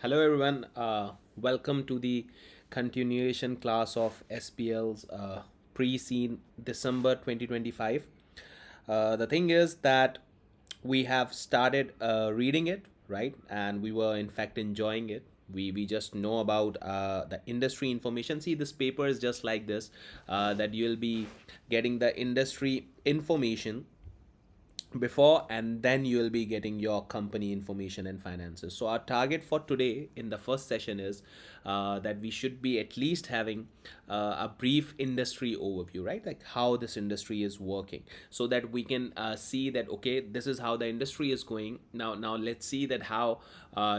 Hello everyone. Welcome to the continuation class of SBL's pre-scene December 2025. The thing is that we have started reading it, right? And we were in fact enjoying it. We just know about the industry information. See, this paper is just like this, that you'll be getting the industry information before, and then you will be getting your company information and finances. So our target for today in the first session is that we should be at least having a brief industry overview, right? Like how this industry is working, so that we can see that, okay, this is how the industry is going. Now let's see that how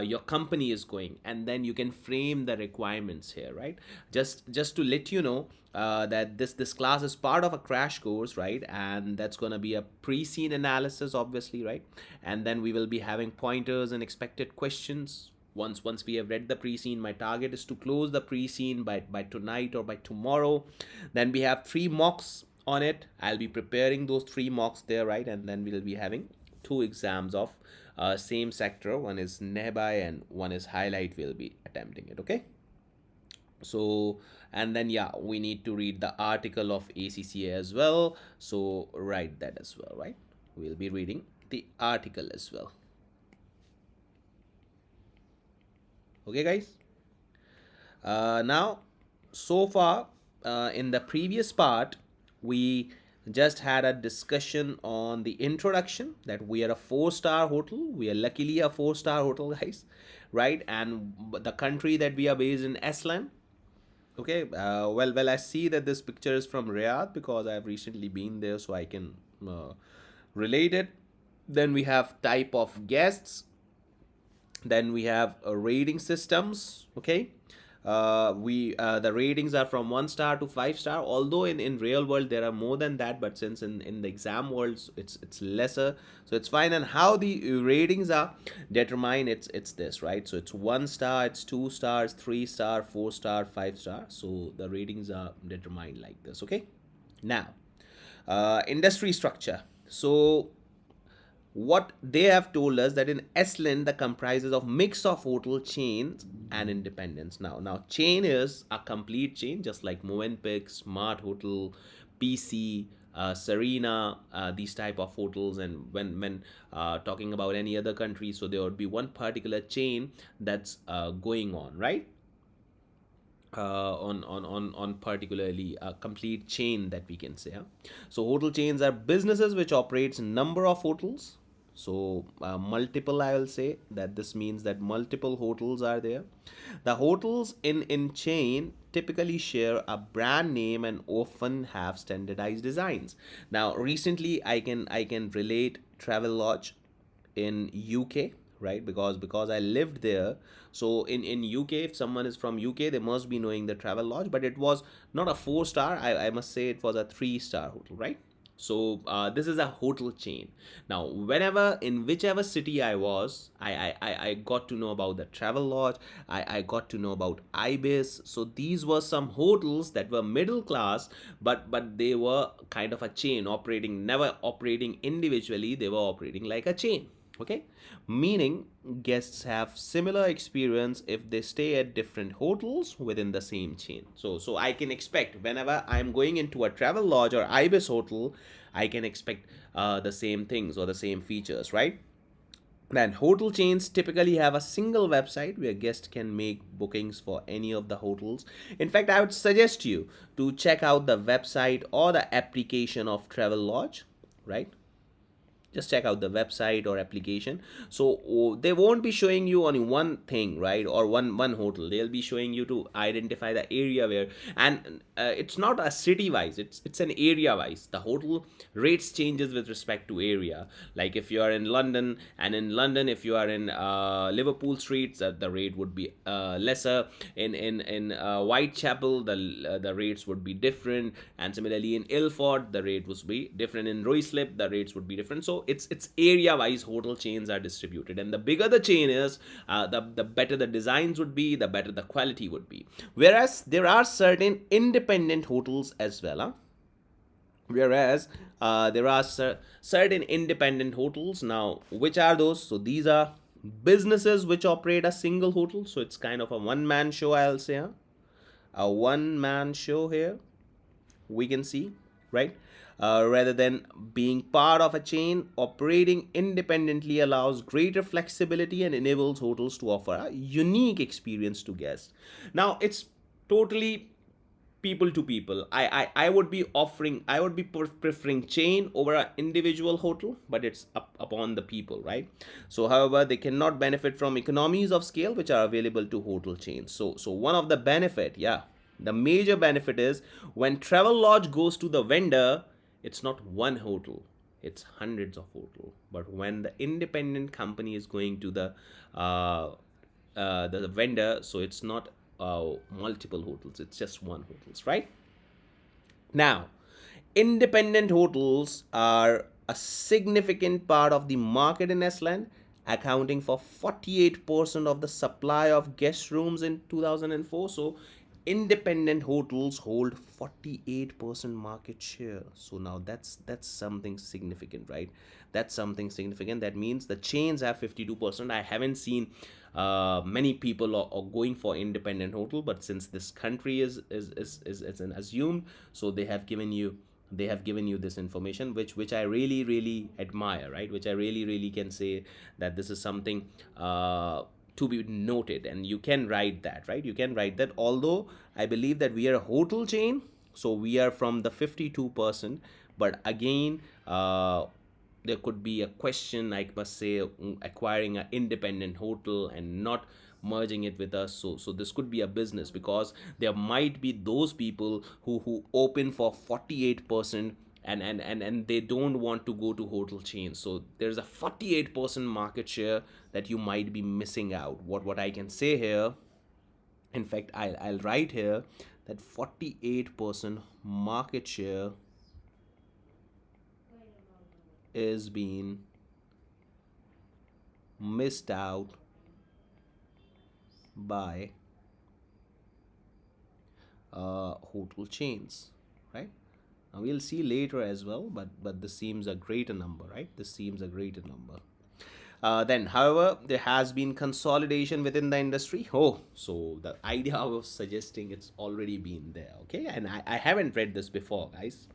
your company is going, and then you can frame the requirements here, right? Just to let you know that this class is part of a crash course, right? And that's going to be a pre-scene analysis, obviously, right? And then we will be having pointers and expected questions. Once we have read the pre-scene, my target is to close the pre-scene by tonight or by tomorrow. Then we have 3 mocks on it. I'll be preparing those 3 mocks there, right? And then we'll be having 2 exams of same sector. One is nearby and one is highlight. We'll be attempting it, okay? So, and then yeah, we need to read the article of ACCA as well, so write that as well, right? We'll be reading the article as well. Okay guys, now so far in the previous part we just had a discussion on the introduction, that we are a 4-star hotel. We are luckily a 4-star hotel, guys, right? And the country that we are based in, Iceland. Okay, well, I see that this picture is from Riyadh because I've recently been there, so I can relate it. Then we have type of guests. Then we have rating systems. Okay, we the ratings are from 1 star to 5 star. Although in real world there are more than that, but since in the exam world it's lesser, so it's fine. And how the ratings are determined, it's this, right? So it's 1 star, it's 2 stars, 3 star, 4 star, 5 star. So the ratings are determined like this. Okay, now industry structure. So what they have told us, that in Iceland the comprises of mix of hotel chains and independents. Now chain is a complete chain, just like Movenpick, Smart Hotel, PC, Serena, these type of hotels. And when talking about any other country, so there would be one particular chain that's going on, right? On particularly a complete chain, that we can say, huh? So hotel chains are businesses which operates number of hotels. So multiple, I will say that this means that multiple hotels are there. The hotels in chain typically share a brand name and often have standardized designs. Now recently I can relate Travelodge in UK, right? Because I lived there. So in UK, if someone is from UK, they must be knowing the Travelodge, but it was not a 4 star. I must say it was a 3 star hotel, right? So this is a hotel chain. Now whenever, in whichever city I was, I got to know about the Travelodge. I got to know about Ibis. So these were some hotels that were middle class, but they were kind of a chain, operating, never operating individually, they were operating like a chain. Okay, meaning guests have similar experience if they stay at different hotels within the same chain. So I can expect, whenever I'm going into a Travelodge or Ibis hotel, I can expect the same things or the same features, right? And hotel chains typically have a single website where guests can make bookings for any of the hotels. In fact, I would suggest you to check out the website or the application of Travelodge, right? Just check out the website or application. So they won't be showing you only one thing, right? Or one hotel. They'll be showing you to identify the area where. And it's not a city wise, it's an area wise. The hotel rates changes with respect to area. Like if you are in London, and in London if you are in Liverpool streets, the rate would be lesser. In Whitechapel, the rates would be different. And similarly in Ilford, the rate would be different. In Ruislip, the rates would be different. So it's area wise hotel chains are distributed, and the bigger the chain is, the better the designs would be, the better the quality would be. Whereas there are certain independent hotels as well, huh? Whereas there are certain independent hotels. Now which are those? So these are Businesses which operate a single hotel, so it's kind of a one-man show, I'll say, huh? A one-man show here, we can see, right? Rather than being part of a chain, operating independently allows greater flexibility and enables hotels to offer a unique experience to guests. Now, it's totally people to people. I would be offering, I would be preferring chain over an individual hotel, but it's up upon the people, right? So however, they cannot benefit from economies of scale which are available to hotel chains. So one of the benefit, yeah, the major benefit is when travel lodge goes to the vendor, it's not one hotel, it's hundreds of hotel. But when the independent company is going to the vendor, so it's not multiple hotels, it's just one hotels, right? Now, independent hotels are a significant part of the market in Estland, accounting for 48% of the supply of guest rooms in 2004. So, independent hotels hold 48% market share. So now that's something significant, right? That's something significant. That means the chains have 52%. I haven't seen many people are going for independent hotel, but since this country is an assumed, so they have given you this information, which I really admire, right? Which I really can say that this is something to be noted, and you can write that, right? You can write that. Although I believe that we are a hotel chain, so we are from the 52%, but again, there could be a question, I must say, acquiring an independent hotel and not merging it with us. So this could be a business, because there might be those people who open for 48%, and they don't want to go to hotel chains. So there's a 48% market share that you might be missing out. What I can say here, in fact, I'll write here that 48% market share is being missed out by hotel chains, right? Now we'll see later as well, but this seems a greater number, right? This seems a greater number. Then, however, there has been consolidation within the industry. Oh, so the idea I was suggesting, it's already been there, okay? And I haven't read this before, guys.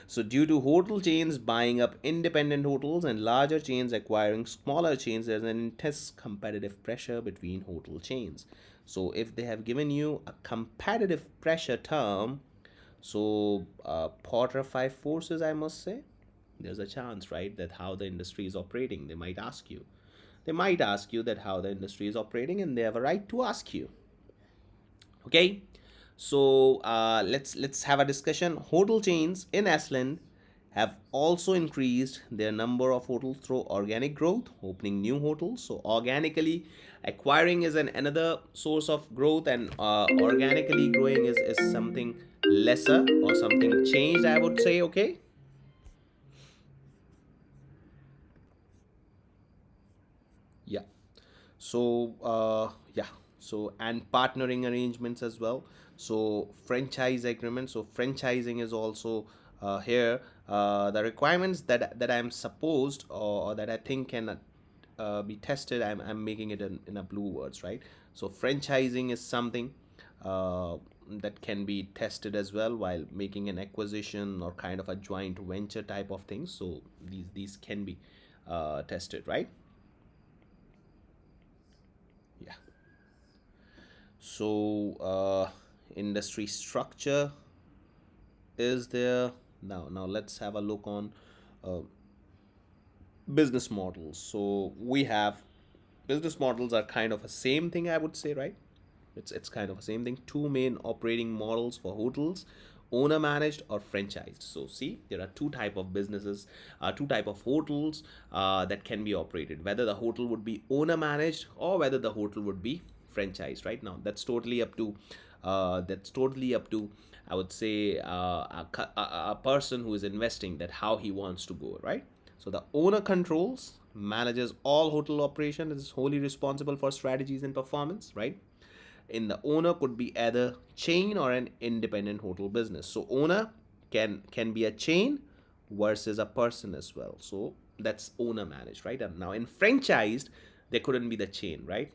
So, due to hotel chains buying up independent hotels and larger chains acquiring smaller chains, there's an intense competitive pressure between hotel chains. So, if they have given you a competitive pressure term, so Potter five forces, I must say, there's a chance, right, that how the industry is operating. They might ask you. They might ask you that how the industry is operating, and they have a right to ask you. Okay, so let's have a discussion. Hotel chains in Iceland have also increased their number of hotels through organic growth, opening new hotels. So organically acquiring is another source of growth, and organically growing is something lesser or something changed, I would say. Okay. Yeah. So yeah. So, and partnering arrangements as well. So franchise agreement. So franchising is also here. The requirements that I'm supposed, or that I think can be tested, I'm making it in a blue words, right? So franchising is something that can be tested as well while making an acquisition or kind of a joint venture type of thing. So these can be tested, right? Yeah. So industry structure is there. Now let's have a look on uh, business models. So we have business models are kind of a same thing, I would say, right? It's kind of the same thing. Two main operating models for hotels: owner managed or franchised. So see, there are two type of businesses, two type of hotels that can be operated, whether the hotel would be owner managed or whether the hotel would be franchised. Right now, that's totally up to, I would say, a person who is investing, that how he wants to go, right? So the owner controls, manages all hotel operation, is wholly responsible for strategies and performance, right? In the owner could be either chain or an independent hotel business. So owner can be a chain versus a person as well. So that's owner managed, right? And now in franchised, there couldn't be the chain, right?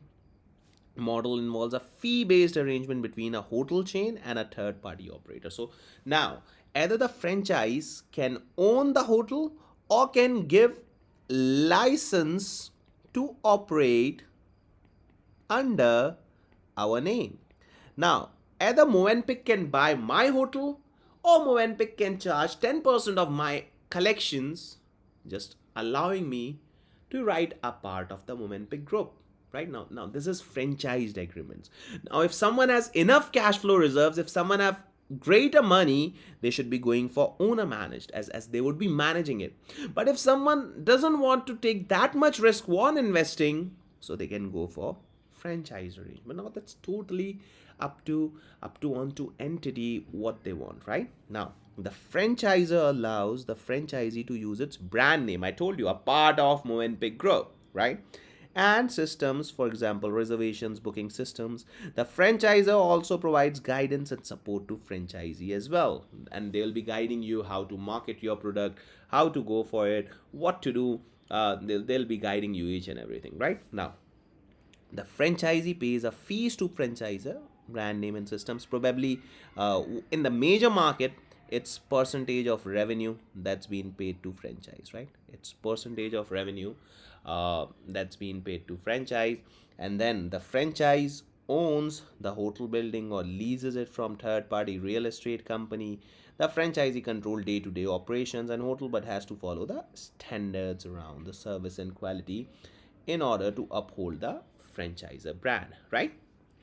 Model involves a fee-based arrangement between a hotel chain and a third-party operator. So now, either the franchise can own the hotel or can give license to operate under our name. Now, either Movenpick can buy my hotel or Movenpick can charge 10% of my collections, just allowing me to write a part of the Movenpick group. Right now, this is franchised agreements. Now, if someone has enough cash flow reserves, if someone have greater money, they should be going for owner managed, as they would be managing it. But if someone doesn't want to take that much risk on investing, so they can go for franchise arrangement. Now that's totally up to onto entity what they want. Right now, the franchisor allows the franchisee to use its brand name. I told you, a part of Movenpick group, right? And systems, for example, reservations, booking systems. The franchisor also provides guidance and support to franchisee as well, and they'll be guiding you how to market your product, how to go for it, what to do. They'll be guiding you each and everything. Right now, the franchisee pays a fees to franchisor, brand name and systems. Probably in the major market, it's percentage of revenue that's been paid to franchise, right? It's percentage of revenue that's been paid to franchise. And then the franchise owns the hotel building or leases it from third party real estate company. The franchisee control day-to-day operations and hotel, but has to follow the standards around the service and quality in order to uphold the franchisor brand, right?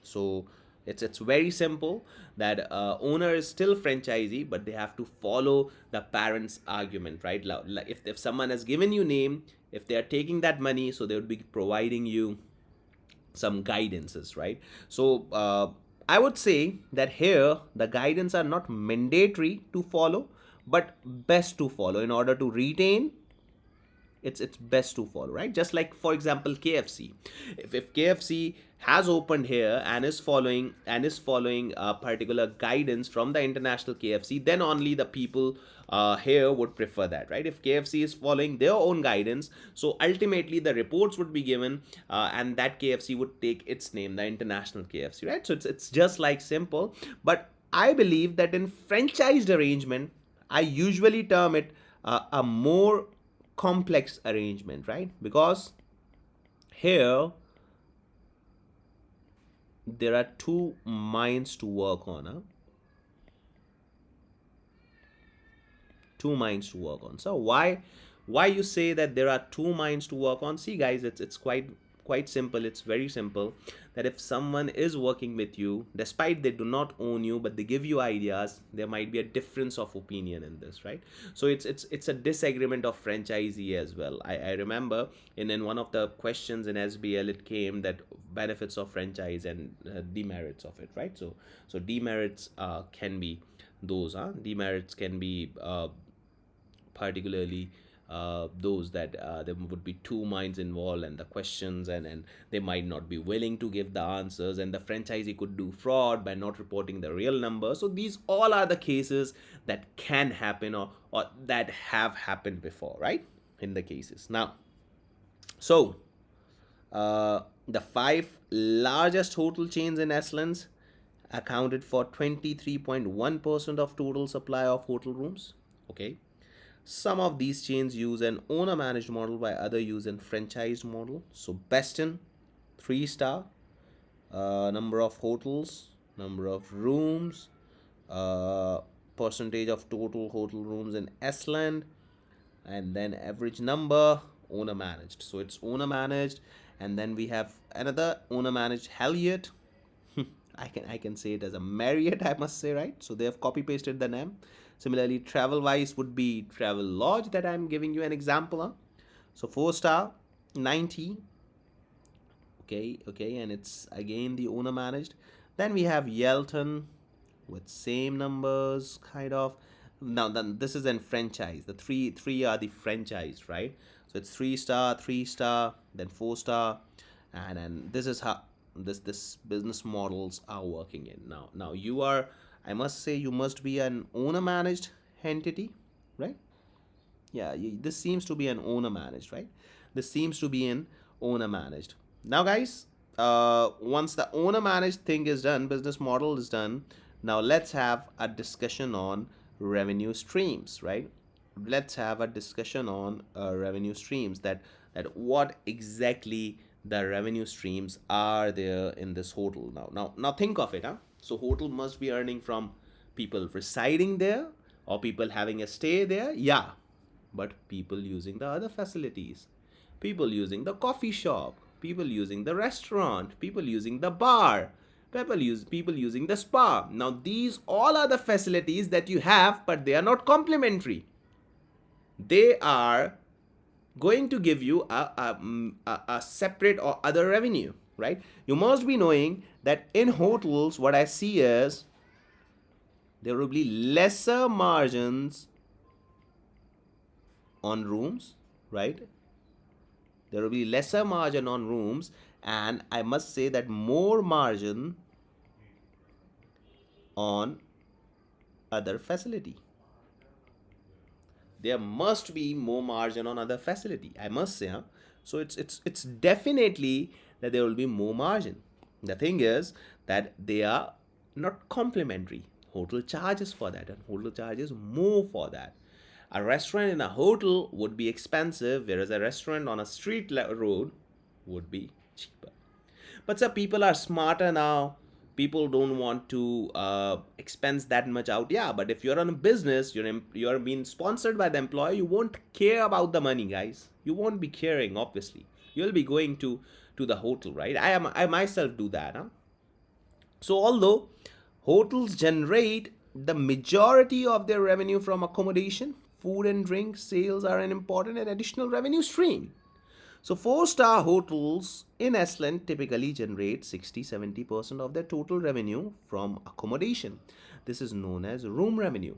So it's very simple that owner is still franchisee, but they have to follow the parents argument, right? Like if someone has given you name, if they are taking that money, so they would be providing you some guidances, right? So I would say that here the guidance are not mandatory to follow, but best to follow in order to retain. It's best to follow, right? Just like, for example, KFC. If KFC has opened here and is following a particular guidance from the international KFC, then only the people here would prefer that, right? If KFC is following their own guidance, so ultimately the reports would be given, and that KFC would take its name, the international KFC, right? So it's just like simple. But I believe that in franchised arrangement, I usually term it a more complex arrangement, right? Because here there are two minds to work on, two minds to work on. So why you say that there are two minds to work on? See guys, it's quite simple. It's very simple, that if someone is working with you, despite they do not own you, but they give you ideas, there might be a difference of opinion in this, right? So it's a disagreement of franchisee as well. I remember in one of the questions in SBL, it came that benefits of franchise and demerits of it, right? So demerits can be those, demerits can be particularly those that there would be two minds involved and the questions, and they might not be willing to give the answers, and the franchisee could do fraud by not reporting the real number. So these all are the cases that can happen, or that have happened before, right? In the cases now. So the five largest hotel chains in Estlands accounted for 23.1% of total supply of hotel rooms. Okay, some of these chains use an owner managed model while other use a franchised model. So Beston, 3 star, number of hotels, number of rooms, percentage of total hotel rooms in Estland, and then average number, owner managed. So it's owner managed, and then we have another owner managed, Heliot. I can say it as a Marriott, I must say, right? So they have copy pasted the name. Similarly, Travelwise would be Travel Lodge, that I'm giving you an example of. So 4 star, 90. Okay, and it's again the owner managed. Then we have Yelton with same numbers, kind of. Now then, this is in franchise. The three are the franchise, right? So it's 3 star, 3 star, then 4 star, and then this is how this business models are working in. Now you are, I must say, you must be an owner managed entity, right? Yeah, this seems to be an owner managed, right? This seems to be an owner managed. Now, guys, once the owner managed thing is done, business model is done, now let's have a discussion on revenue streams, right? Let's have a discussion on revenue streams, that what exactly the revenue streams are there in this hotel. Now think of it, huh? So hotel must be earning from people residing there or people having a stay there, yeah, but people using the other facilities, people using the coffee shop, people using the restaurant, people using the bar, people using the spa. Now these all are the facilities that you have, but they are not complementary. They are going to give you a separate or other revenue, right? You must be knowing that in hotels, what I see is there will be lesser margins on rooms, right? There will be lesser margin on rooms, and I must say that more margin on other facility. There must be more margin on other facility, I must say, huh? So it's definitely that there will be more margin. The thing is that they are not complementary. Hotel charges for that, and hotel charges more for that. A restaurant in a hotel would be expensive, whereas a restaurant on a road would be cheaper. But sir, people are smarter now. People don't want to expense that much out. Yeah, but if you're on a business, you're being sponsored by the employer, you won't care about the money, guys. You won't be caring, obviously. You'll be going to the hotel, right? I myself do that, huh? So although hotels generate the majority of their revenue from accommodation, food and drink sales are an important and additional revenue stream. So four-star hotels in Iceland typically generate 60-70% of their total revenue from accommodation. This is known as room revenue.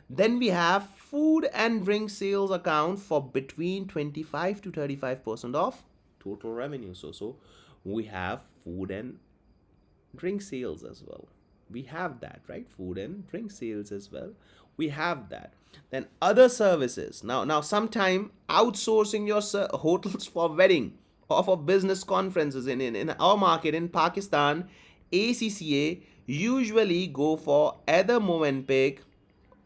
Then we have food and drink sales account for between 25 to 35% of total revenue. So we have food and drink sales as well. We have that, right? Food and drink sales as well. We have that. Then other services. Now sometime outsourcing your hotels for wedding or for business conferences in our market in Pakistan, ACCA usually go for either Movenpick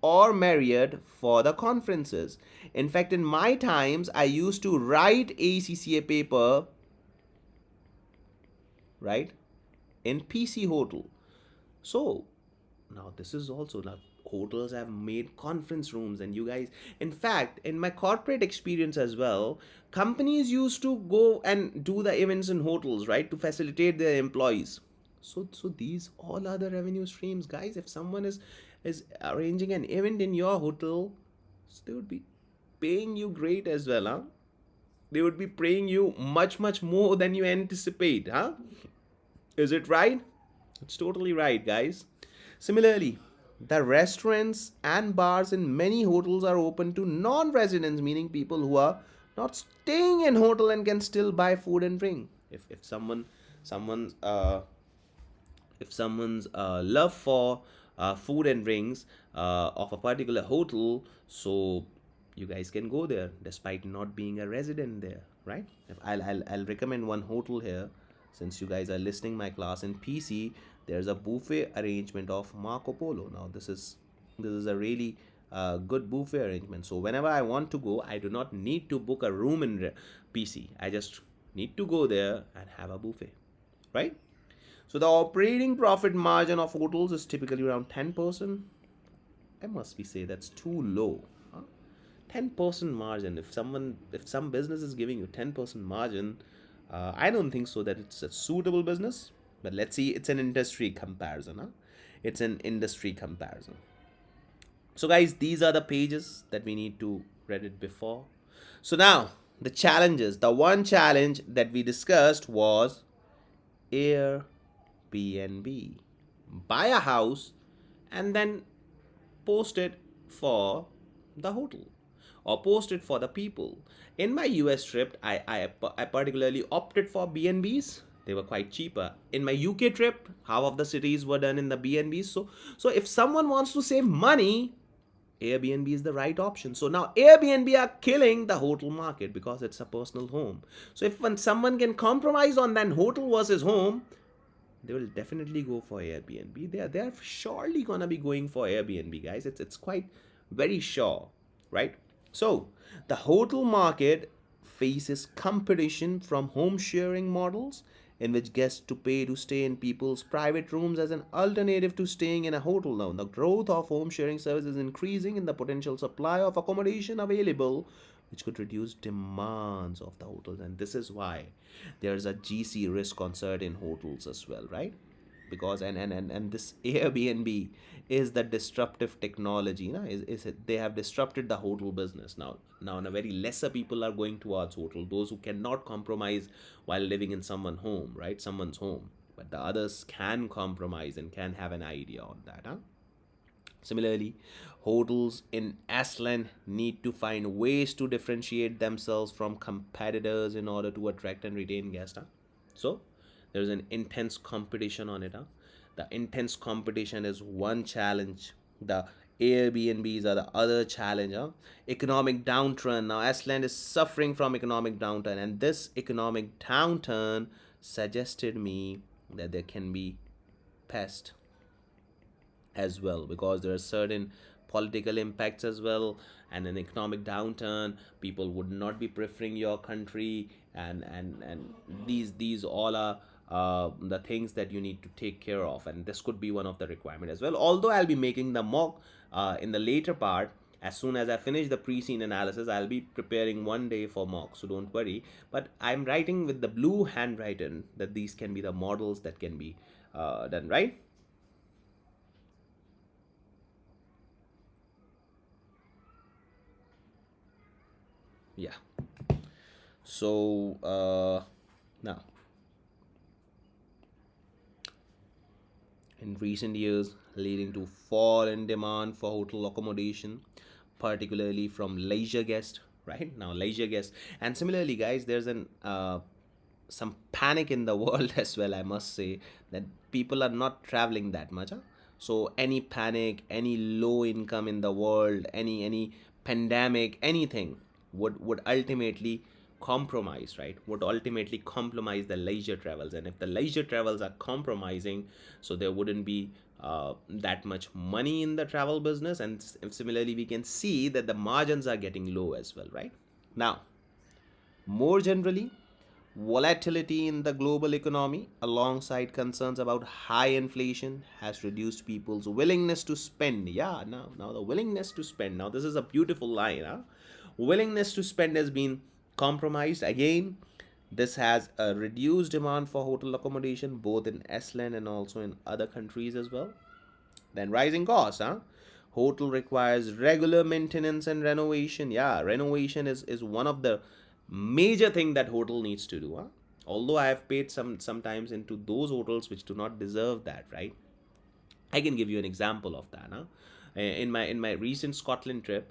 or Marriott for the conferences. In fact, in my times, I used to write ACCA paper, right, in PC Hotel. So now this is also now hotels have made conference rooms, and you guys, in fact, in my corporate experience as well, companies used to go and do the events in hotels, right, to facilitate their employees. So these all are the revenue streams, guys. If someone is arranging an event in your hotel, so they would be paying you great as well, huh? They would be paying you much more than you anticipate, huh? Is it right? It's totally right, guys. Similarly, the restaurants and bars in many hotels are open to non-residents, meaning people who are not staying in hotel and can still buy food and drink. If someone's love for food and drinks of a particular hotel, so you guys can go there despite not being a resident there, right? If I'll recommend one hotel here, since you guys are listening my class in PC. There's a buffet arrangement of Marco Polo. Now this is a really good buffet arrangement. So whenever I want to go, I do not need to book a room in PC. I just need to go there and have a buffet, right? So the operating profit margin of hotels is typically around 10%. I must be say that's too low. Huh? 10% margin. If some business is giving you 10% margin, I don't think so that it's a suitable business. But let's see, it's an industry comparison. Huh? It's an industry comparison. So guys, these are the pages that we need to read it before. So now the challenges. The one challenge that we discussed was Airbnb. Buy a house and then post it for the hotel or post it for the people. In my US trip, I particularly opted for B&Bs. They were quite cheaper. In my UK trip, half of the cities were done in the B&Bs. So if someone wants to save money, Airbnb is the right option. So now Airbnb are killing the hotel market because it's a personal home. So if when someone can compromise on that hotel versus home, they will definitely go for Airbnb. They are surely gonna be going for Airbnb, guys. It's quite very sure, right? So the hotel market faces competition from home sharing models in which guests to pay to stay in people's private rooms as an alternative to staying in a hotel. Now, the growth of home sharing services is increasing in the potential supply of accommodation available, which could reduce demands of the hotels. And this is why there's a GC risk on certain hotels as well, right? Because and this Airbnb is the disruptive technology, is it, they have disrupted the hotel business. Now in a very lesser people are going towards hotel, those who cannot compromise while living in someone's home, but the others can compromise and can have an idea on that, Similarly, hotels in Aslan need to find ways to differentiate themselves from competitors in order to attract and retain guests. So, there's an intense competition on it. The intense competition is one challenge. The Airbnbs are the other challenge. Economic downturn. Now, Aslan is suffering from economic downturn, and this economic downturn suggested me that there can be pest as well, because there are certain political impacts as well, and an economic downturn, people would not be preferring your country, and these all are the things that you need to take care of, and this could be one of the requirement as well. Although I'll be making the mock in the later part. As soon as I finish the pre-scene analysis, I'll be preparing one day for mock, so don't worry. But I'm writing with the blue handwriting that these can be the models that can be done, right? Yeah. So now, in recent years, leading to fall in demand for hotel accommodation, particularly from leisure guests. Right now, leisure guests, and similarly, guys, there's an some panic in the world as well. I must say that people are not traveling that much. So any panic, any low income in the world, any pandemic, anything would ultimately compromise, right? Would ultimately compromise the leisure travels, and if the leisure travels are compromising, so there wouldn't be that much money in the travel business, and similarly we can see that the margins are getting low as well, right? Now, more generally, volatility in the global economy, alongside concerns about high inflation, has reduced people's willingness to spend. Yeah, now the willingness to spend. Now, this is a beautiful line. Willingness to spend has been compromised. Again, this has a reduced demand for hotel accommodation both in Estland and also in other countries as well. Then rising costs, Hotel requires regular maintenance and renovation. Yeah, renovation is one of the major thing that hotel needs to do, Although I have paid sometimes into those hotels which do not deserve that, right? I can give you an example of that. In my recent Scotland trip,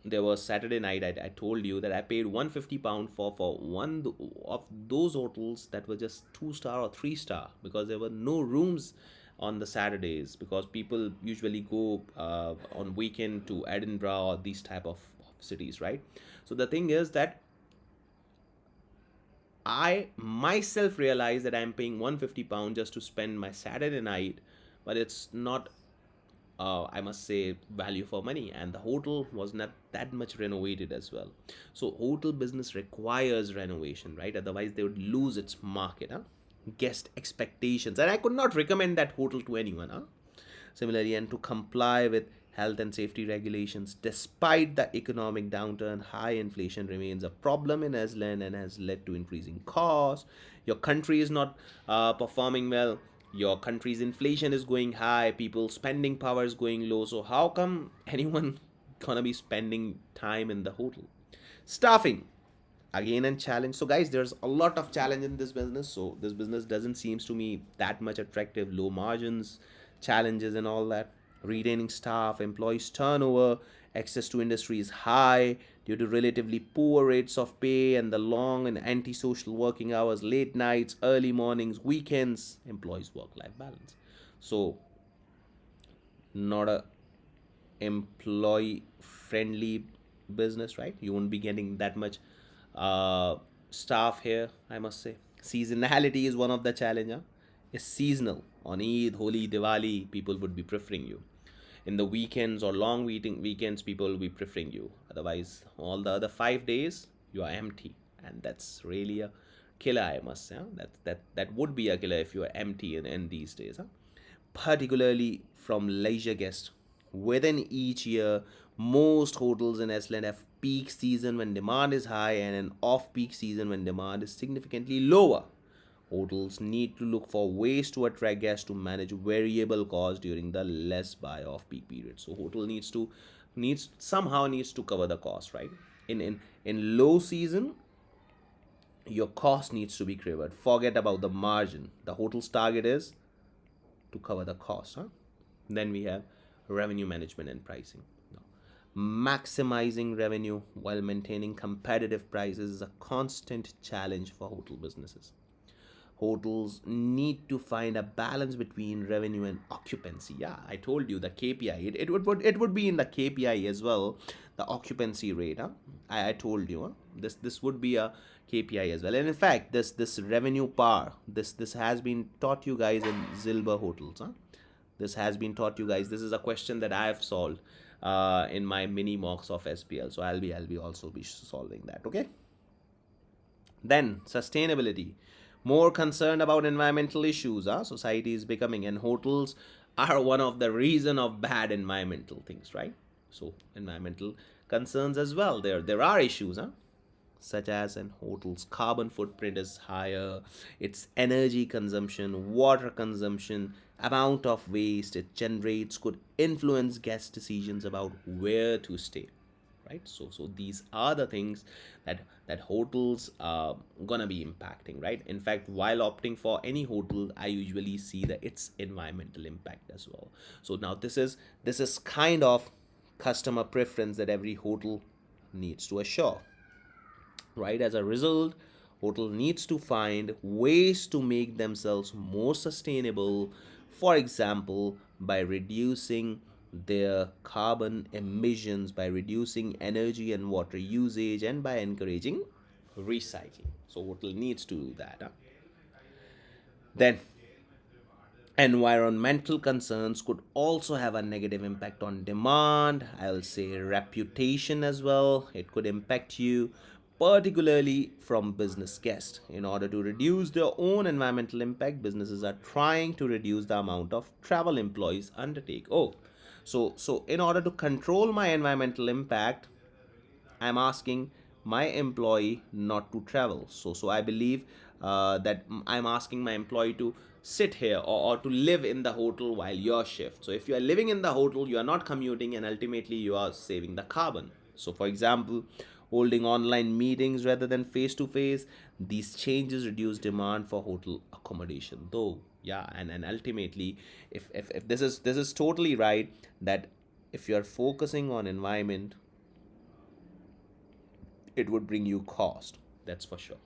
there was Saturday night. I told you that I paid £150 for one of those hotels that were just 2 star or 3 star, because there were no rooms on the Saturdays, because people usually go on weekend to Edinburgh or these type of cities, right? So the thing is that I myself realize that I'm paying £150 just to spend my Saturday night, but it's not, I must say, value for money. And the hotel was not that much renovated as well. So hotel business requires renovation, right? Otherwise, they would lose its market, guest expectations, and I could not recommend that hotel to anyone, Similarly, and to comply with health and safety regulations. Despite the economic downturn, high inflation remains a problem in Iceland and has led to increasing costs. Your country is not performing well. Your country's inflation is going high. People's spending power is going low. So how come anyone gonna be spending time in the hotel? Staffing, again, and challenge. So guys, there's a lot of challenge in this business. So this business doesn't seems to me that much attractive. Low margins, challenges, and all that. Retaining staff, employees turnover, access to industry is high due to relatively poor rates of pay and the long and antisocial working hours, late nights, early mornings, weekends, employees work life balance. So not a employee friendly business, right? You won't be getting that much uh, staff here, I must say. Seasonality is one of the challenge. Huh? It's seasonal. On Eid, Holi, Diwali, people would be preferring you. In the weekends or long weekends, people will be preferring you. Otherwise, all the other 5 days, you are empty. And that's really a killer, I must say. Huh? That would be a killer if you are empty in these days. Huh? Particularly from leisure guests. Within each year, most hotels in Iceland have peak season when demand is high and an off peak season when demand is significantly lower. Hotels need to look for ways to attract guests to manage variable costs during the less buy off peak period. So hotel needs to cover the cost, right? In low season, your cost needs to be covered. Forget about the margin. The hotel's target is to cover the cost. Huh? Then we have revenue management and pricing. Now, maximizing revenue while maintaining competitive prices is a constant challenge for hotel businesses. Hotels need to find a balance between revenue and occupancy. Yeah, I told you the KPI. It would be in the KPI as well. The occupancy rate. Huh? I told you. Huh? This would be a KPI as well. And in fact, this revenue par. This has been taught you guys in Zilber hotels. Huh? This has been taught you guys. This is a question that I have solved in my mini mocks of SBL. So I'll be also be solving that. Okay. Then sustainability, more concerned about environmental issues. Society is becoming, and hotels are one of the reason of bad environmental things, right? So environmental concerns as well. There are issues, such as an hotel's carbon footprint is higher, its energy consumption, water consumption, amount of waste it generates could influence guest decisions about where to stay, right? So these are the things that hotels are gonna be impacting, right? In fact, while opting for any hotel, I usually see that its environmental impact as well. So now this is kind of customer preference that every hotel needs to assure, right? As a result, hotel needs to find ways to make themselves more sustainable, for example, by reducing their carbon emissions, by reducing energy and water usage, and by encouraging recycling. So hotel needs to do that. Then environmental concerns could also have a negative impact on demand. I'll say reputation as well. It could impact you, particularly from business guests. In order to reduce their own environmental impact, businesses are trying to reduce the amount of travel employees undertake. Oh, so in order to control my environmental impact, I'm asking my employee not to travel. So I believe that I'm asking my employee to sit here, or to live in the hotel while your shift. So if you are living in the hotel, you are not commuting, and ultimately you are saving the carbon. So for example, holding online meetings rather than face to face, these changes reduce demand for hotel accommodation. Though, yeah, and ultimately, if this is totally right, that if you are focusing on environment, it would bring you cost. That's for sure.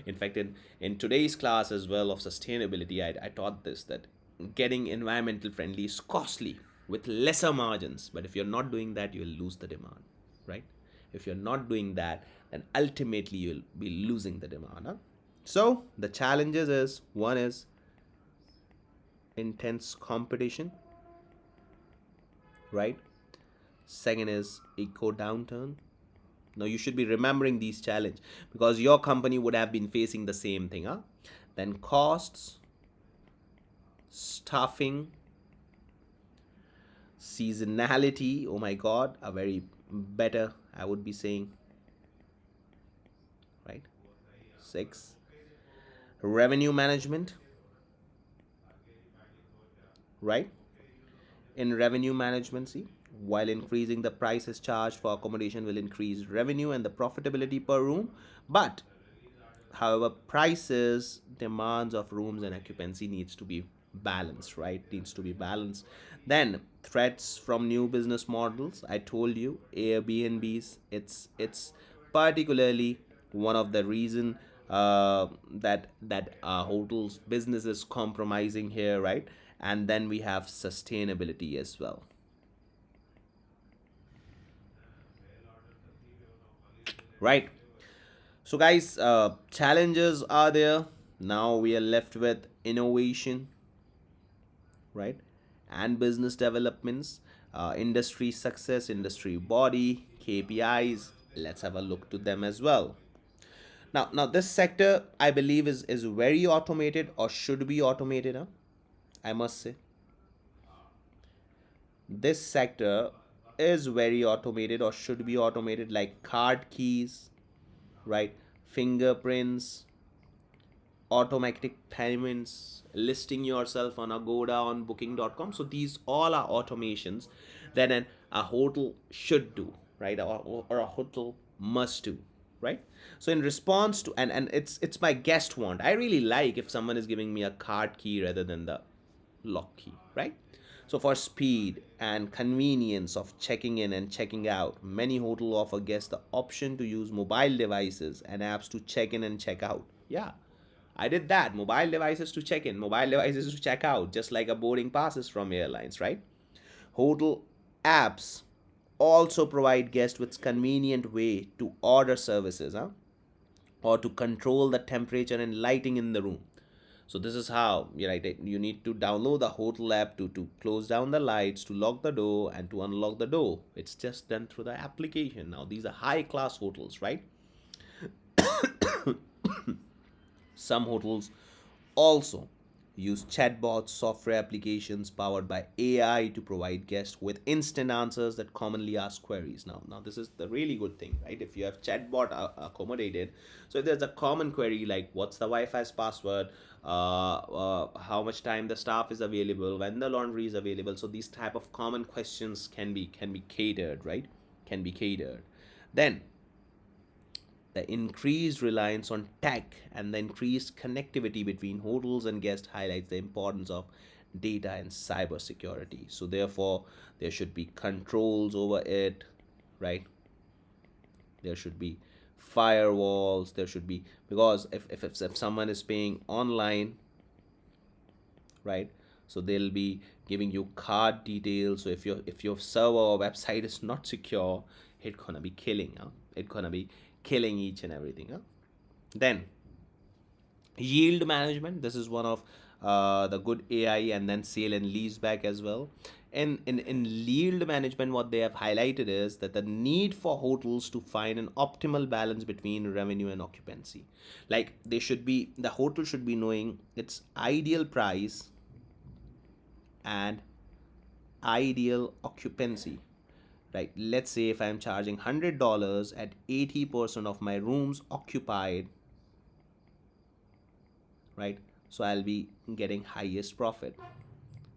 In fact, in today's class as well of sustainability, I taught this, that getting environmental friendly is costly with lesser margins. But if you're not doing that, you'll lose the demand, right? If you're not doing that, then ultimately you'll be losing the demand. Huh? So the challenges is, one is intense competition, right? Second is eco downturn. Now you should be remembering these challenge, because your company would have been facing the same thing. Then costs, staffing, seasonality. Oh my god, a very better, I would be saying, right? Six, revenue management, right? In revenue management, see, while increasing the prices charged for accommodation will increase revenue and the profitability per room, but however, prices, demands of rooms and occupancy needs to be balanced, right? Needs to be balanced. Then threats from new business models. I told you Airbnbs. It's particularly one of the reason that hotels business is compromising here, right? And then we have sustainability as well. right? So guys, challenges are there. Now we are left with innovation, right? And business developments, industry success, industry body, KPIs. Let's have a look to them as well. Now this sector I believe is very automated or should be automated. I must say this sector is very automated or should be automated, like card keys, right? Fingerprints, automatic payments, listing yourself on Agoda, on booking.com. So these all are automations that a hotel should do, right? Or a hotel must do, right? So in response to, and it's my guest want. I really like if someone is giving me a card key rather than the lock key, right? So for speed and convenience of checking in and checking out, many hotels offer guests the option to use mobile devices and apps to check in and check out. Yeah, I did that. Mobile devices to check in, mobile devices to check out, just like a boarding passes from airlines, right? Hotel apps also provide guests with convenient way to order services, or to control the temperature and lighting in the room. So this is how you need to download the hotel app to close down the lights, to lock the door, and to unlock the door. It's just done through the application. Now these are high class hotels, right? Some hotels also use chatbots, software applications powered by AI to provide guests with instant answers that commonly ask queries. Now this is the really good thing, right? If you have chatbot accommodated, so if there's a common query like what's the Wi-Fi's password, how much time the staff is available, when the laundry is available, so these type of common questions can be catered, right? Can be catered. Then the increased reliance on tech and the increased connectivity between hotels and guests highlights the importance of data and cybersecurity. So, therefore, there should be controls over it, right? There should be firewalls. There should be, because if someone is paying online, right? So they'll be giving you card details. So if your server or website is not secure, it's gonna be killing. It's gonna be killing each and everything. Then yield management. This is one of the good AI, and then sale and lease back as well. In yield management, what they have highlighted is that the need for hotels to find an optimal balance between revenue and occupancy. Like the hotel should be knowing its ideal price and ideal occupancy, right? Let's say if I'm charging $100 at 80% of my rooms occupied, right? So I'll be getting highest profit.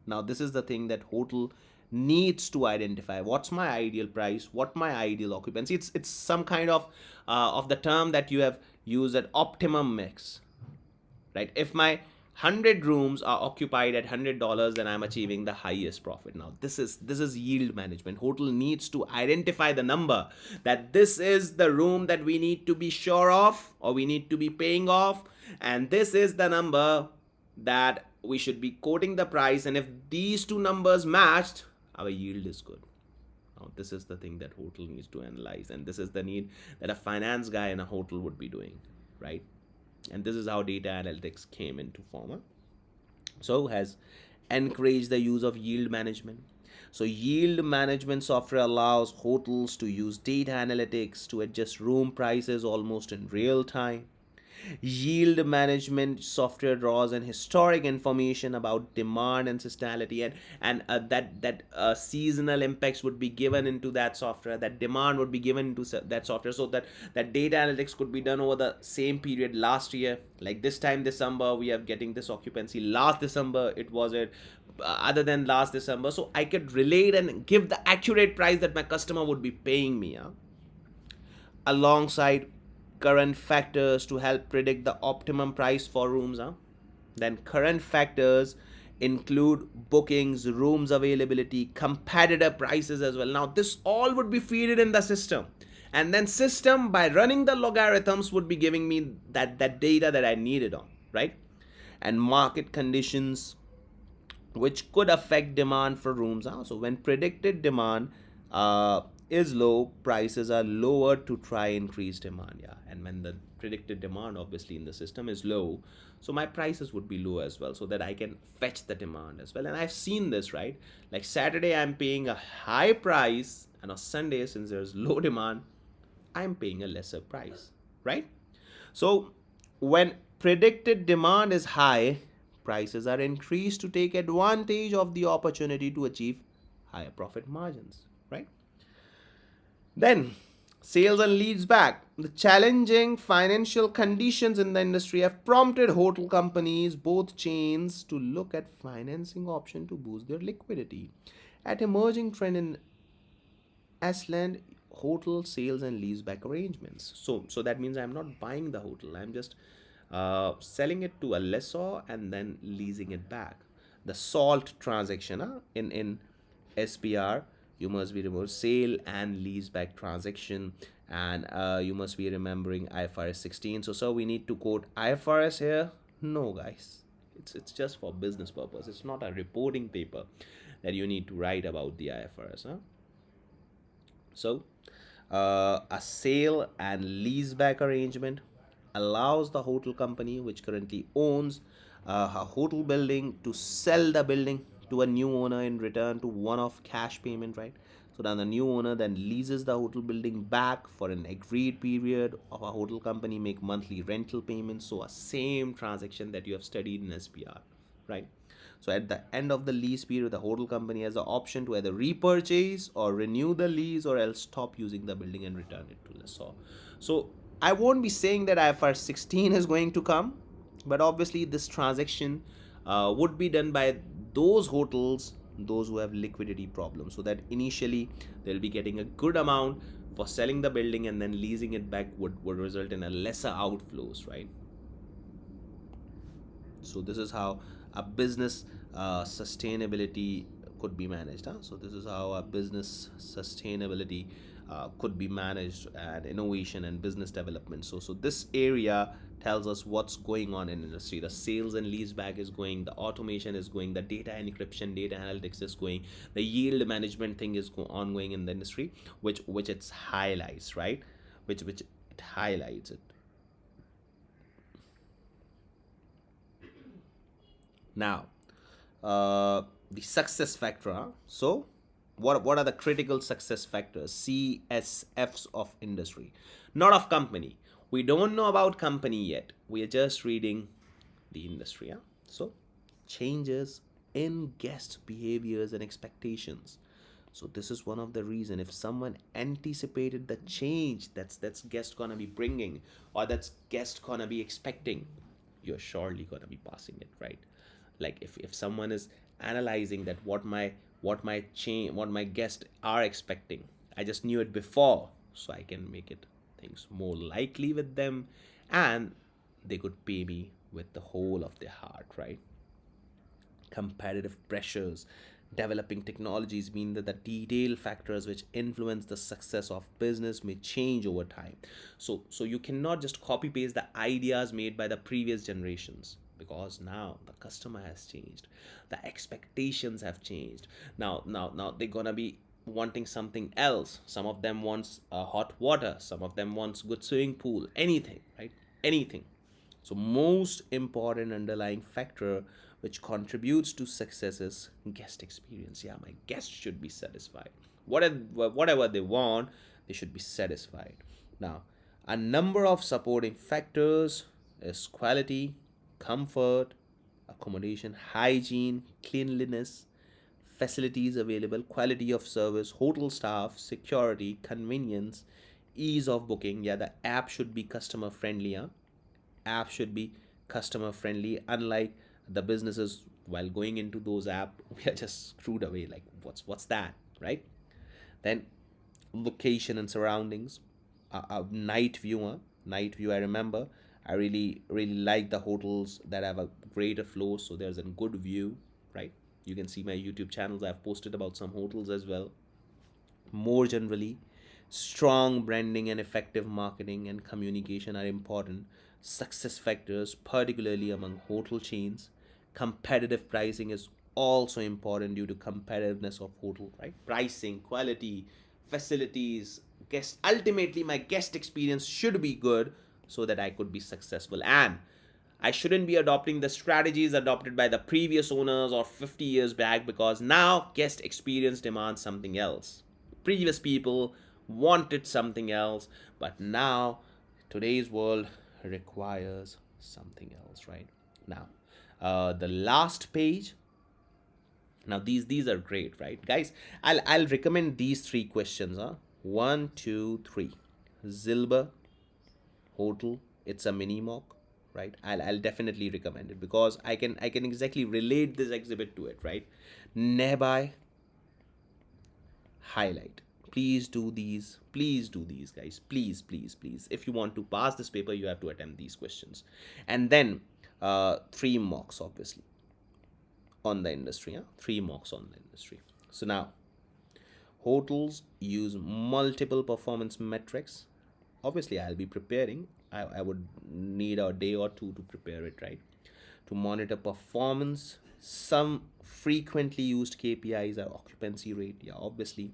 Now this is the thing that hotel needs to identify: what's my ideal price, what my ideal occupancy. It's some kind of the term that you have used, at optimum mix, right? If my 100 rooms are occupied at $100, then I'm achieving the highest profit. Now this is yield management. Hotel needs to identify the number, that this is the room that we need to be sure of, or we need to be paying off, and this is the number that we should be quoting the price, and if these two numbers matched, our yield is good. Now this is the thing that hotel needs to analyze, and this is the need that a finance guy in a hotel would be doing, right? And this is how data analytics came into form. So has encouraged the use of yield management. So yield management software allows hotels to use data analytics to adjust room prices almost in real time. Yield management software draws in historic information about demand and seasonality, and that seasonal impacts would be given into that software, that demand would be given into that software, so that data analytics could be done over the same period last year. Like this time December we are getting this occupancy, last December it was it, other than last December, so I could relate and give the accurate price that my customer would be paying me, alongside current factors to help predict the optimum price for rooms. Then current factors include bookings, rooms availability, competitor prices as well. Now this all would be fed in the system, and then system, by running the logarithms, would be giving me that data that I needed on, right? And market conditions, which could affect demand for rooms. So when predicted demand is low, prices are lower to try increase demand. Yeah, and when the predicted demand obviously in the system is low, so my prices would be low as well, so that I can fetch the demand as well. And I've seen this, right? Like Saturday I'm paying a high price, and on Sunday, since there's low demand, I'm paying a lesser price, right? So when predicted demand is high, prices are increased to take advantage of the opportunity to achieve higher profit margins, right? Then, sales and leads back. The challenging financial conditions in the industry have prompted hotel companies, both chains, to look at financing option to boost their liquidity. At emerging trend in Asland, hotel sales and leaseback arrangements. So that means I'm not buying the hotel. I'm just selling it to a lessor and then leasing it back. The SALT transaction, in SBR, you must be remember sale and leaseback transaction, and you must be remembering IFRS 16. So we need to quote IFRS here. No, guys, it's just for business purpose. It's not a reporting paper that you need to write about the IFRS. So, a sale and leaseback arrangement allows the hotel company, which currently owns a hotel building, to sell the building to a new owner in return to one-off cash payment, right? So then the new owner then leases the hotel building back for an agreed period of a hotel company make monthly rental payments. So a same transaction that you have studied in SPR, right? So at the end of the lease period, the hotel company has the option to either repurchase or renew the lease, or else stop using the building and return it to lessor. So I won't be saying that IFRS 16 is going to come, but obviously this transaction would be done by those hotels, those who have liquidity problems, so that initially they'll be getting a good amount for selling the building, and then leasing it back would result in a lesser outflows, right? So this is how a business sustainability could be managed, so this is how a business sustainability could be managed, and innovation and business development. So this area tells us what's going on in industry. The sales and lease back is going, the automation is going, the data encryption, data analytics is going, the yield management thing is ongoing in the industry, which it's highlights, right? Which it highlights it. Now, the success factor. So, what are the critical success factors? CSFs of industry, not of company. We don't know about company yet. We are just reading the industry. So, changes in guest behaviors and expectations. So this is one of the reason, if someone anticipated the change that's guest gonna be bringing, or that's guest gonna be expecting, you're surely gonna be passing it, right? Like if someone is analyzing that what my guests are expecting, I just knew it before, so I can make it things more likely with them, and they could pay me with the whole of their heart, right? Competitive pressures. Developing technologies mean that the detailed factors which influence the success of business may change over time. So you cannot just copy paste the ideas made by the previous generations, because now the customer has changed, the expectations have changed. Now they're gonna be wanting something else. Some of them wants hot water, some of them wants good swimming pool, anything, right? Anything. So, most important underlying factor which contributes to success is guest experience. Yeah, my guests should be satisfied. Whatever they want, they should be satisfied. Now, a number of supporting factors is quality, comfort, accommodation, hygiene, cleanliness, facilities available, quality of service, hotel staff, security, convenience, ease of booking. Yeah, the app should be customer friendly. App should be customer friendly, unlike the businesses. While going into those app, we are just screwed away, like what's that, right? Then location and surroundings. A night viewer, night view, I remember, I really like the hotels that have a greater flow, so there's a good view, right? You can see my YouTube channels, I've posted about some hotels as well. More generally, strong branding and effective marketing and communication are important success factors, particularly among hotel chains. Competitive pricing is also important due to competitiveness of hotel, right? Pricing, quality, facilities, guest. Ultimately, my guest experience should be good so that I could be successful. And I shouldn't be adopting the strategies adopted by the previous owners or 50 years back, because now guest experience demands something else. Previous people wanted something else, but now today's world requires something else, right? Now, the last page. Now these are great, right, guys? I'll recommend these three questions. Huh? One, two, three. Zilber Hotel. It's a mini mock, right? I'll definitely recommend it because I can exactly relate this exhibit to it, right? Nearby highlight. Please do these. Please do these, guys. Please, please, please. If you want to pass this paper, you have to attempt these questions, and then three mocks, obviously, on the industry. Huh? Three mocks on the industry. So now, hotels use multiple performance metrics. Obviously, I'll be preparing. I would need a day or two to prepare it, right? To monitor performance. Some frequently used KPIs are occupancy rate, yeah, obviously.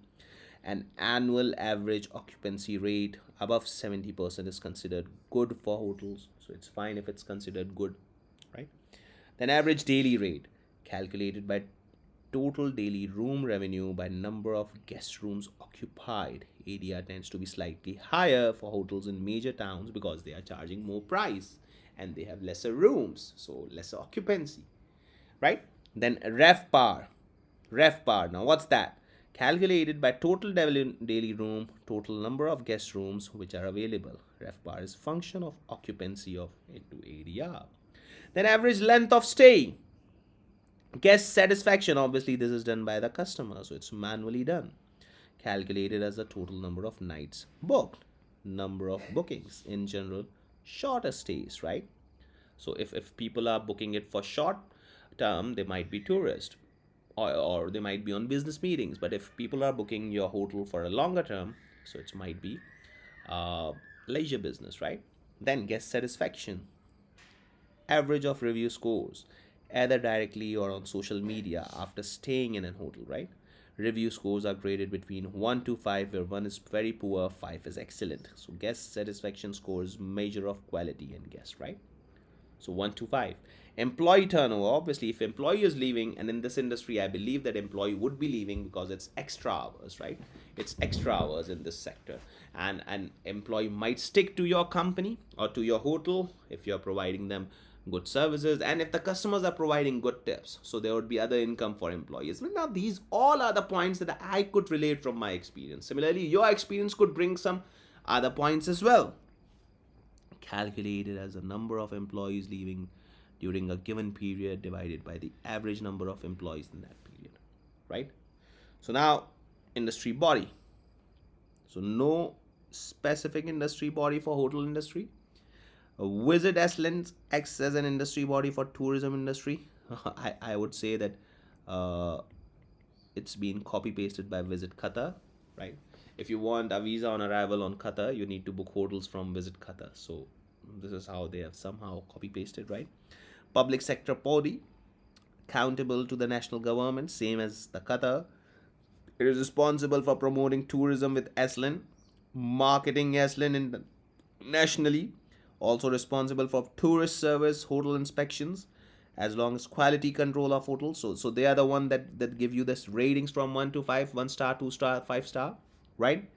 An annual average occupancy rate above 70% is considered good for hotels, so it's fine if it's considered good, right? Then average daily rate, calculated by total daily room revenue by number of guest rooms occupied. ADR tends to be slightly higher for hotels in major towns because they are charging more price and they have lesser rooms, so lesser occupancy, right? Then RevPAR. RevPAR, now what's that? Calculated by total daily room, total number of guest rooms which are available. RevPAR is function of occupancy of into ADR. Then average length of stay. Guest satisfaction, obviously this is done by the customer, so it's manually done. Calculated as the total number of nights booked, number of bookings in general, shorter stays, right? So if people are booking it for short term, they might be tourists, or they might be on business meetings. But if people are booking your hotel for a longer term, so it might be leisure business, right? Then guest satisfaction, average of review scores, either directly or on social media after staying in a hotel, right? Review scores are graded between 1 to 5, where 1 is very poor, 5 is excellent. So guest satisfaction scores measure of quality and guest, right? So 1 to 5. Employee turnover, obviously if employee is leaving, and in this industry I believe that employee would be leaving because it's extra hours, right? It's extra hours in this sector, and an employee might stick to your company or to your hotel if you're providing them good services, and if the customers are providing good tips, so there would be other income for employees. Now these all are the points that I could relate from my experience. Similarly, your experience could bring some other points as well. Calculated as the number of employees leaving during a given period divided by the average number of employees in that period, right? So now, industry body. So no specific industry body for hotel industry. Visit Iceland acts as an industry body for tourism industry. I would say that uh, it's been copy pasted by Visit Qatar, right? If you want a visa on arrival on Qatar, you need to book hotels from Visit Qatar. So this is how they have somehow copy pasted, right? Public sector body, accountable to the national government, same as the Qatar. It is responsible for promoting tourism with Iceland, marketing Iceland nationally, also responsible for tourist service, hotel inspections, as long as quality control of hotels. So they are the one that give you this ratings from 1 to 5, 1 star, 2 star, 5 star, right?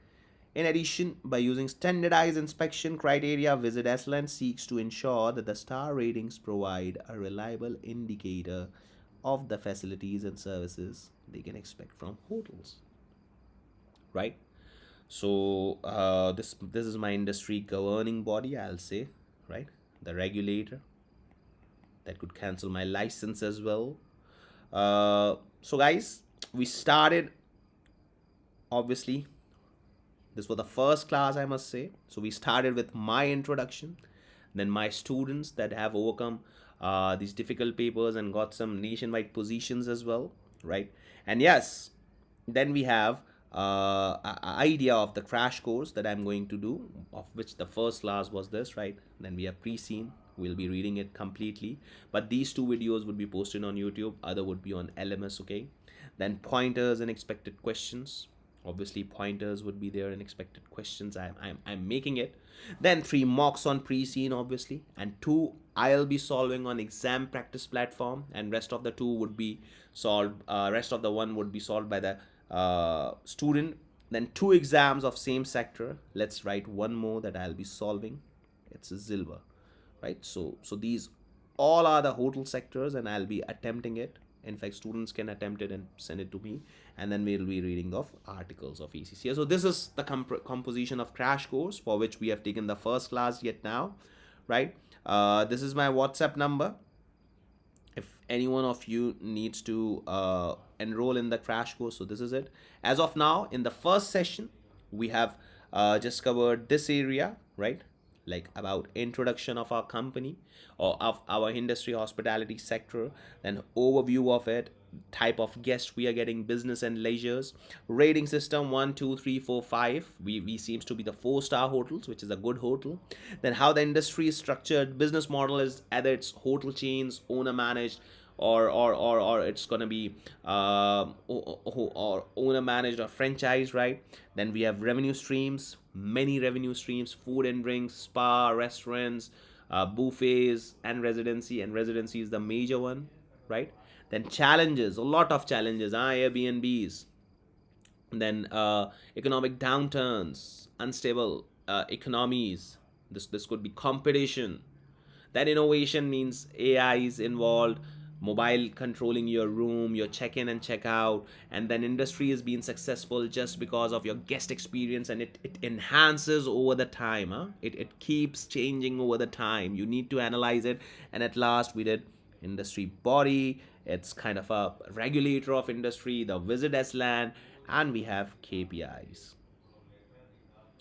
In addition, by using standardized inspection criteria, Visit Iceland seeks to ensure that the star ratings provide a reliable indicator of the facilities and services they can expect from hotels, right? So this is my industry governing body, I'll say, right? The regulator that could cancel my license as well. So guys, we started, obviously this was the first class, I must say. So we started with my introduction, then my students that have overcome these difficult papers and got some nationwide positions as well, right? And yes, then we have idea of the crash course that I'm going to do, of which the first class was this, right? Then we have pre-scene. We'll be reading it completely, but these two videos would be posted on YouTube. Other would be on LMS, okay? Then pointers and expected questions, Obviously, pointers would be there and expected questions. I'm making it. Then three mocks on pre-scene, obviously, and two I'll be solving on exam practice platform, and rest of the two would be solved. Rest of the one would be solved by the student. Then two exams of same sector. Let's write one more that I'll be solving. It's a silver, right? So these all are the hotel sectors, and I'll be attempting it. In fact, students can attempt it and send it to me, and then we'll be reading of articles of ACCA. So this is the composition of crash course for which we have taken the first class yet now, right? This is my WhatsApp number. If any one of you needs to enroll in the crash course, so this is it. As of now, in the first session, we have just covered this area, right? Like about introduction of our company or of our industry, hospitality sector, then overview of it, type of guest we are getting, business and leisures, rating system 1 2 3 4 5. We seems to be the 4-star hotels, which is a good hotel. Then how the industry is structured, business model is either it's hotel chains, owner managed, or it's gonna be or owner managed or franchise, right? Then we have revenue streams, many revenue streams: food and drinks, spa, restaurants, buffets, and residency. And residency is the major one, right? Then challenges, a lot of challenges, Airbnbs. Then economic downturns, unstable economies. This could be competition. That innovation means AI is involved, mobile controlling your room, your check in and check out, and then industry is being successful just because of your guest experience, and it enhances over the time. Huh? It keeps changing over the time. You need to analyze it. And at last, we did industry body. It's kind of a regulator of industry, the visit as land, and we have KPIs,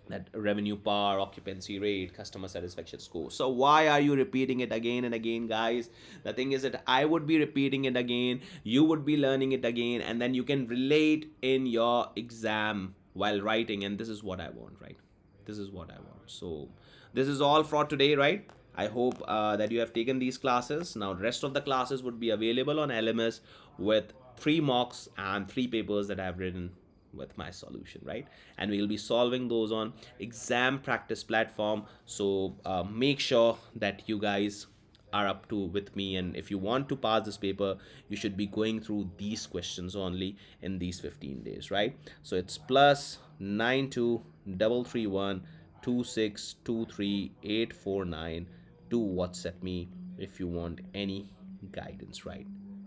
that revenue par, occupancy rate, customer satisfaction score. So why are you repeating it again and again, guys? The thing is that I would be repeating it again, you would be learning it again, and then you can relate in your exam while writing. And this is what I want, right? This is what I want. So this is all for today, right? I hope that you have taken these classes. Now rest of the classes would be available on LMS with 3 mocks and 3 papers that I've written with my solution, right? And we'll be solving those on exam practice platform. So make sure that you guys are up to with me, and if you want to pass this paper, you should be going through these questions only in these 15 days, right? So it's +923312623849 to WhatsApp me if you want any guidance, right?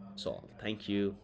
That's all. Thank you.